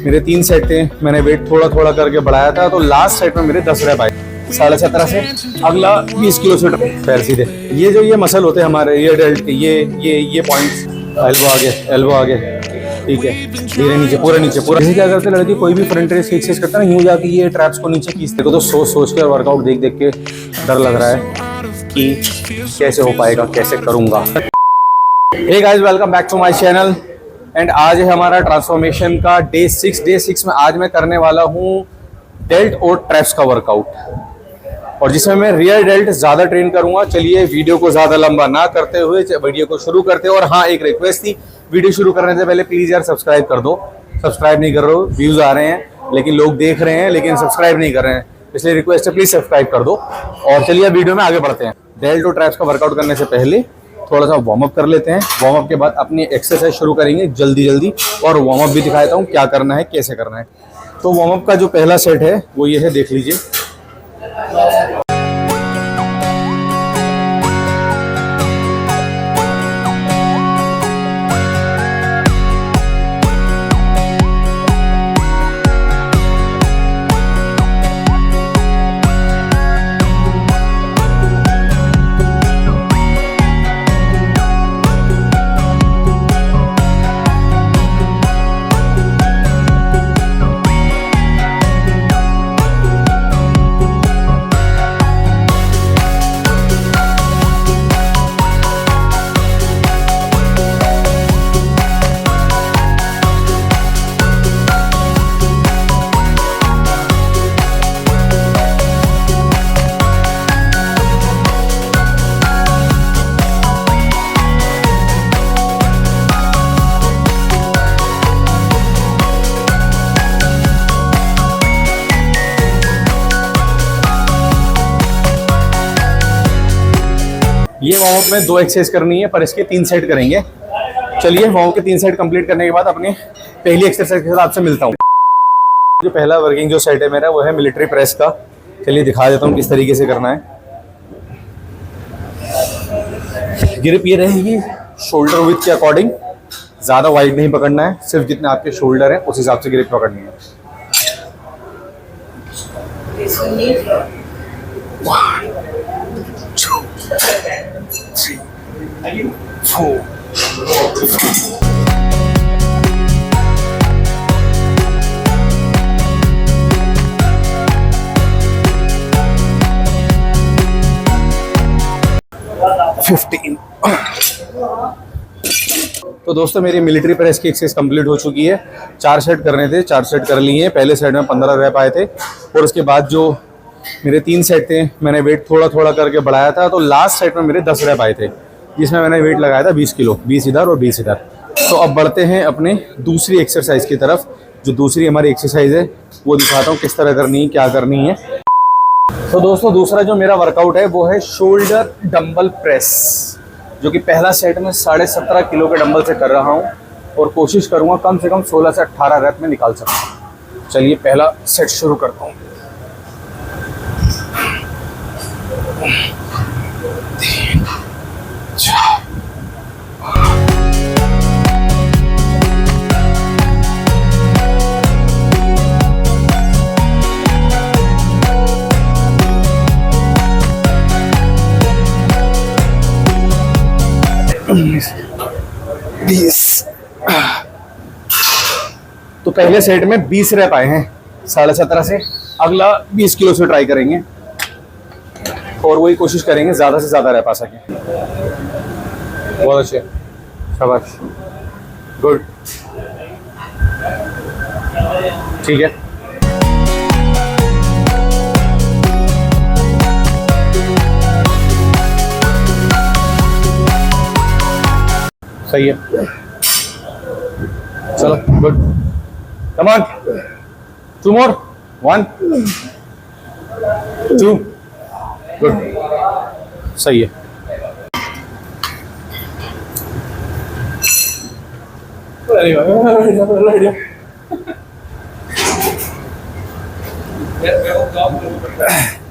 मेरे 3 सेट थे, मैंने वेट थोड़ा थोड़ा करके बढ़ाया था, तो लास्ट सेट में मेरे 10 रैप आए 17.5 से। अगला 20 किलो से पैर सीधे। ये मसल होते हैं हमारे, ये डेल्ट के, ये पॉइंट्स, एल्बो आगे, ठीक है, धीरे नीचे, पूरा नीचे, पूरा। जैसे क्या करते लड़की कोई भी फ्रंट रेस एक्सरसाइज करता है ना, यूं जाके ये ट्रैप्स को नीचे खींचते। तो सोच के और वर्कआउट देख देख के डर लग रहा है कि कैसे हो पाएगा, कैसे करूंगा। Hey guys, welcome back to my channel. And आज है हमारा ट्रांसफॉर्मेशन का डे 6 में आज मैं करने वाला हूँ डेल्ट और ट्रैप्स का वर्कआउट, और जिसमें मैं रियर डेल्ट ज़्यादा ट्रेन करूंगा। चलिए वीडियो को ज़्यादा लंबा ना करते हुए वीडियो को शुरू करते हैं। और हाँ, एक रिक्वेस्ट थी, वीडियो शुरू करने से पहले प्लीज़ यार सब्सक्राइब कर दो। सब्सक्राइब नहीं कर रहे हो, व्यूज़ आ रहे हैं लेकिन लोग देख रहे हैं लेकिन सब्सक्राइब नहीं कर रहे हैं, इसलिए रिक्वेस्ट है प्लीज़ सब्सक्राइब कर दो। और चलिए वीडियो में आगे बढ़ते हैं। डेल्ट और ट्रैप्स का वर्कआउट करने से पहले थोड़ा सा वार्म अप कर लेते हैं। वार्म अप के बाद अपनी एक्सरसाइज शुरू करेंगे जल्दी, और वार्म अप भी दिखा देता हूँ क्या करना है, कैसे करना है। तो वार्म अप का जो पहला सेट है वो ये है, देख लीजिए। ये वार्म अप में 2 एक्सरसाइज करनी है, पर इसके 3 सेट करेंगे। चलिए वार्म अप के 3 सेट कंप्लीट करने के बाद अपनी पहली एक्सरसाइज के साथ आपसे मिलता हूँ। जो पहला वर्किंग जो सेट है मेरा वो है मिलिट्री प्रेस का। चलिए दिखा देता हूँ किस तरीके से करना है। ग्रिप ये रहेगी शोल्डर विड्थ के अकॉर्डिंग, ज़्यादा वाइड नहीं पकड़ना है, सिर्फ जितने आपके शोल्डर है उस हिसाब से ग्रिप पकड़नी है। 1 2 3 4 15। तो दोस्तों मेरी मिलिट्री प्रेस की एक्सरसाइज कंप्लीट हो चुकी है। 4 सेट करने थे, 4 सेट कर लिए हैं। पहले सेट में 15 रैप आए थे, और उसके बाद जो मेरे 3 सेट थे, मैंने वेट थोड़ा थोड़ा करके बढ़ाया था, तो लास्ट सेट में मेरे 10 रैप आए थे, जिसमें मैंने वेट लगाया था 20 किलो, 20 इधर और 20 इधर। तो अब बढ़ते हैं अपने दूसरी एक्सरसाइज की तरफ। जो दूसरी हमारी एक्सरसाइज है वो दिखाता हूँ किस तरह करनी है, क्या करनी है। तो दोस्तों दूसरा जो मेरा वर्कआउट है वो है शोल्डर डंबल प्रेस, जो कि पहला सेट में 17.5 किलो के डंबल से कर रहा हूँ, और कोशिश करूँगा कम से कम 16 से 18 रैप में निकाल सकूँ। चलिए पहला सेट शुरू करता हूँ। 3 4 20। तो पहले सेट में 20 रैप आए हैं 17.5 से। अगला 20 किलो से ट्राई करेंगे, और वही कोशिश करेंगे ज़्यादा से ज़्यादा रैप आ सके। बहुत अच्छे, शाबाश, गुड, ठीक है। सही है, चलो good, come on, 2 more, 1 2, good, सही है।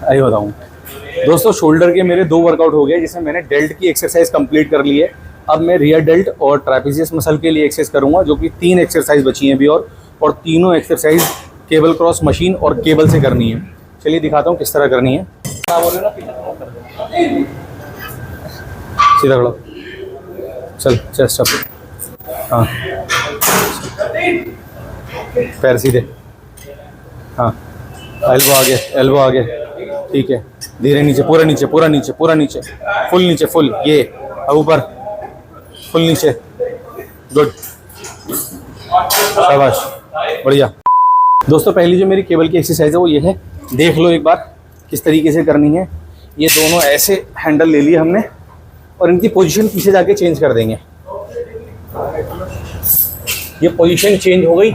आई बताऊँ दोस्तों, शोल्डर के मेरे 2 वर्कआउट हो गए, जिसमें मैंने डेल्ट की एक्सरसाइज कंप्लीट कर ली है। अब मैं रियर डेल्ट और ट्रापेजियस मसल के लिए एक्सरसाइज करूंगा, जो कि 3 एक्सरसाइज बची हैं अभी, और और तीनों एक्सरसाइज केबल क्रॉस मशीन और केबल से करनी है। चलिए दिखाता हूँ किस तरह करनी है। सीधा खड़ा, चल चेस्ट अप, हाँ पैर सीधे, हाँ एल्बो आगे, एल्बो आगे, ठीक है, धीरे नीचे, पूरा नीचे, पूरा नीचे, पूरा नीचे, फुल नीचे, फुल, ये अब ऊपर, फुल नीचे, गुड, शाबाश, बढ़िया। दोस्तों पहली जो मेरी केबल की एक्सरसाइज है वो ये है, देख लो एक बार किस तरीके से करनी है। ये दोनों ऐसे हैंडल ले लिए हमने और इनकी पोजीशन पीछे जाके चेंज कर देंगे। ये पोजीशन चेंज हो गई,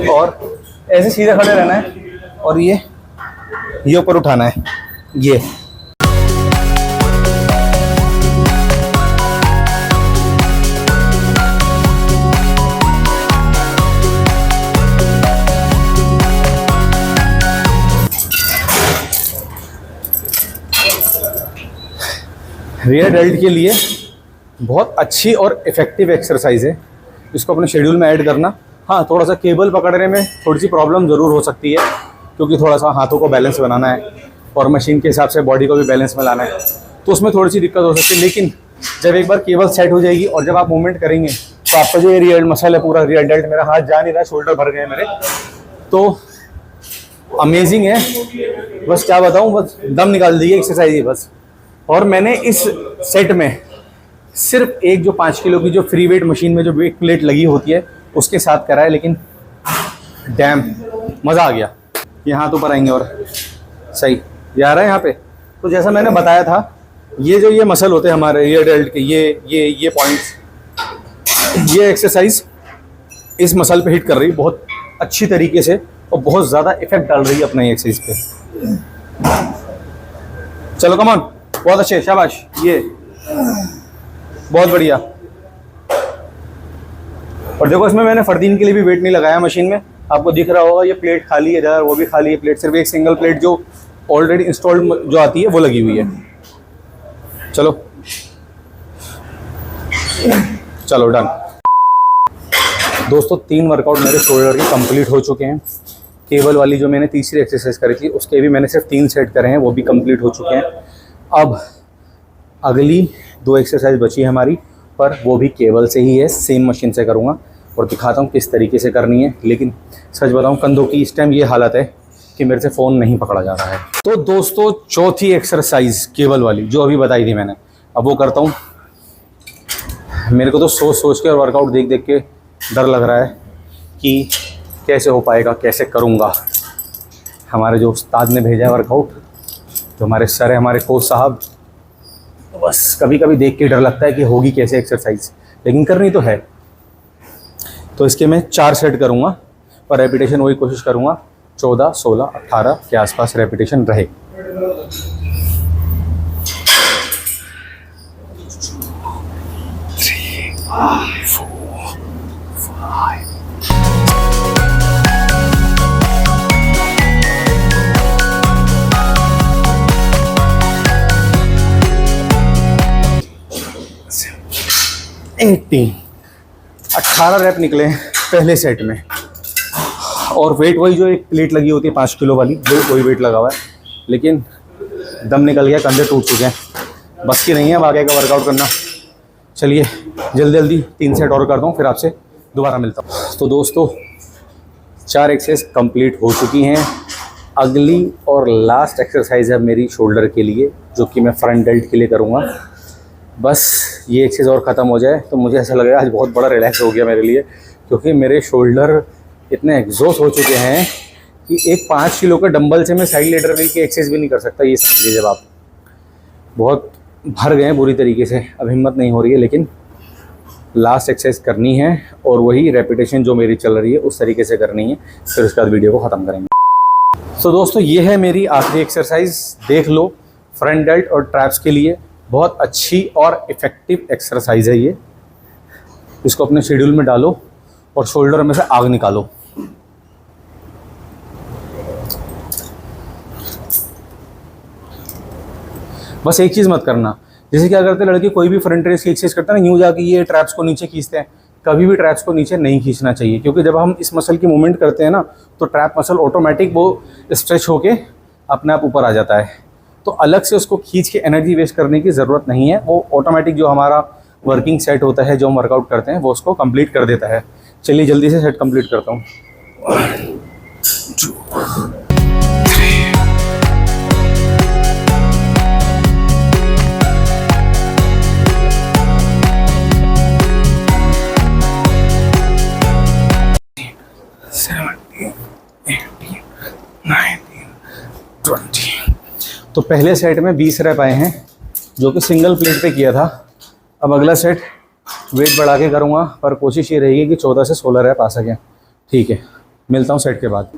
और ऐसे सीधा खड़े रहना है और ये ऊपर उठाना है, ये रियर डेल्ट के लिए बहुत अच्छी और इफ़ेक्टिव एक्सरसाइज है। इसको अपने शेड्यूल में ऐड करना। हाँ, थोड़ा सा केबल पकड़ने में थोड़ी सी प्रॉब्लम ज़रूर हो सकती है, क्योंकि थोड़ा सा हाथों को बैलेंस बनाना है और मशीन के हिसाब से बॉडी को भी बैलेंस में लाना है, तो उसमें थोड़ी सी दिक्कत हो सकती है। लेकिन जब एक बार केबल सेट हो जाएगी और जब आप मूवमेंट करेंगे तो आपका जो ये रियर मसल है, पूरा रियर डेल्ट, मेरा हाथ जा नहीं रहा, शोल्डर भर गए मेरे, तो अमेजिंग है। बस क्या बताऊँ, बस दम निकाल दी एक्सरसाइज ही बस। और मैंने इस सेट में सिर्फ एक जो 5 किलो की जो फ्री वेट मशीन में जो वेट प्लेट लगी होती है उसके साथ करा है, लेकिन डैम मज़ा आ गया। ये हाथ ऊपर आएंगे और सही ये आ रहा है यहाँ पे। तो जैसा मैंने बताया था, ये मसल होते हैं हमारे रियर डेल्ट के, ये पॉइंट्स, ये एक्सरसाइज इस मसल पे हिट कर रही है बहुत अच्छी तरीके से और बहुत ज़्यादा इफेक्ट डाल रही है अपने एक्सरसाइज पे। चलो कम ऑन, बहुत अच्छे, शाबाश, ये बहुत बढ़िया। और देखो इसमें मैंने फरदीन के लिए भी वेट नहीं लगाया मशीन में, आपको दिख रहा होगा ये प्लेट खाली है इधर, वो भी खाली है प्लेट, सिर्फ एक सिंगल प्लेट जो ऑलरेडी इंस्टॉल्ड जो आती है वो लगी हुई है। चलो चलो डन। दोस्तों 3 वर्कआउट मेरे शोल्डर के कंप्लीट हो चुके हैं। केबल वाली जो मैंने तीसरी एक्सरसाइज करी थी उसके भी मैंने सिर्फ 3 सेट करे हैं, वो भी कंप्लीट हो चुके हैं। अब अगली 2 एक्सरसाइज बची है हमारी, पर वो भी केबल से ही है, सेम मशीन से करूँगा और दिखाता हूँ किस तरीके से करनी है। लेकिन सच बताऊँ, कंधों की इस टाइम ये हालत है कि मेरे से फ़ोन नहीं पकड़ा जा रहा है। तो दोस्तों चौथी एक्सरसाइज केबल वाली जो अभी बताई थी मैंने, अब वो करता हूँ। मेरे को तो सोच के और वर्कआउट देख देख के डर लग रहा है कि कैसे हो पाएगा, कैसे करूँगा। हमारे जो उस्ताद ने भेजा है वर्कआउट, जो हमारे सर है, हमारे कोच साहब, तो बस कभी कभी देख के डर लगता है कि होगी कैसे एक्सरसाइज, लेकिन करनी तो है। तो इसके मैं 4 सेट करूँगा और रेपिटेशन वही कोशिश करूँगा 14, 16, 18 के आसपास रेपिटेशन रहे। एटीन 18 रैप निकले पहले सेट में, और वेट वही जो एक प्लेट लगी होती है 5 किलो वाली, वही वेट लगा हुआ है, लेकिन दम निकल गया, कंधे टूट चुके हैं, बस की नहीं है अब आगे का वर्कआउट करना। चलिए जल्दी जल्दी 3 सेट और करता हूँ, फिर आपसे दोबारा मिलता हूँ। तो दोस्तों 4 एक्सरसाइज कंप्लीट हो चुकी हैं। अगली और लास्ट एक्सरसाइज है मेरी शोल्डर के लिए, जो कि मैं फ्रंट डेल्ट के लिए करूँगा। बस ये एक्सरसाइज और ख़त्म हो जाए तो मुझे ऐसा लगेगा आज बहुत बड़ा रिलैक्स हो गया मेरे लिए, क्योंकि मेरे शोल्डर इतने एग्जॉस्ट हो चुके हैं कि एक 5 किलो के डंबल से मैं साइड लेटर व्हील की एक्सरसाइज भी नहीं कर सकता। ये समझ लीजिए, जब आप बहुत भर गए हैं बुरी तरीके से, अब हिम्मत नहीं हो रही है, लेकिन लास्ट एक्सरसाइज करनी है और वही रेपिटेशन जो मेरी चल रही है उस तरीके से करनी है, फिर उसके बाद वीडियो को ख़त्म करेंगे। तो दोस्तों ये है मेरी आखिरी एक्सरसाइज, देख लो, फ्रंट डेल्ट और ट्रैप्स के लिए बहुत अच्छी और इफ़ेक्टिव एक्सरसाइज है ये। इसको अपने शेड्यूल में डालो और शोल्डर में से आग निकालो। बस एक चीज़ मत करना, जैसे क्या करते हैं लड़के, कोई भी फ्रंट रेस की एक्सरसाइज करते हैं ना, यूँ जाके ये ट्रैप्स को नीचे खींचते हैं। कभी भी ट्रैप्स को नीचे नहीं खींचना चाहिए, क्योंकि जब हम इस मसल की मूवमेंट करते हैं ना, तो ट्रैप मसल ऑटोमेटिक वो स्ट्रेच होके अपने आप ऊपर आ जाता है। तो अलग से उसको खींच के एनर्जी वेस्ट करने की ज़रूरत नहीं है, वो ऑटोमेटिक जो हमारा वर्किंग सेट होता है, जो हम वर्कआउट करते हैं, वो उसको कंप्लीट कर देता है। चलिए जल्दी से सेट कंप्लीट करता हूँ। 1 2 3 17 18 19 20। तो पहले सेट में 20 रैप आए हैं, जो कि सिंगल प्लेट पे किया था। अब अगला सेट वेट बढ़ा के करूँगा, पर कोशिश ये रहेगी कि 14 से 16 रैप आ सकें। ठीक है, मिलता हूँ सेट के बाद।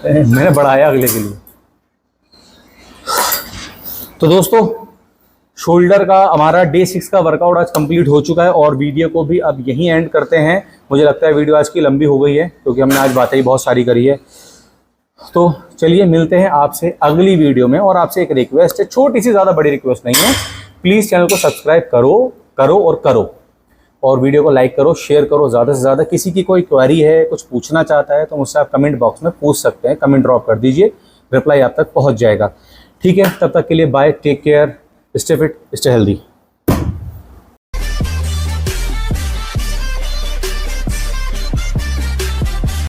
मैंने बढ़ाया अगले के लिए। तो दोस्तों, शोल्डर का हमारा डे 6 का वर्कआउट आज कंप्लीट हो चुका है, और वीडियो को भी अब यहीं एंड करते हैं। मुझे लगता है वीडियो आज की लंबी हो गई है, क्योंकि हमने आज बातें ही बहुत सारी करी है। तो चलिए मिलते हैं आपसे अगली वीडियो में। और आपसे एक रिक्वेस्ट है, छोटी सी, ज़्यादा बड़ी रिक्वेस्ट नहीं है, प्लीज़ चैनल को सब्सक्राइब करो और वीडियो को लाइक करो, शेयर करो ज़्यादा से ज़्यादा। किसी की कोई क्वेरी है, कुछ पूछना चाहता है, तो मुझसे आप कमेंट बॉक्स में पूछ सकते हैं, कमेंट ड्रॉप कर दीजिए, रिप्लाई आप तक पहुंच जाएगा। ठीक है, तब तक के लिए bye, take care, stay fit, stay healthy.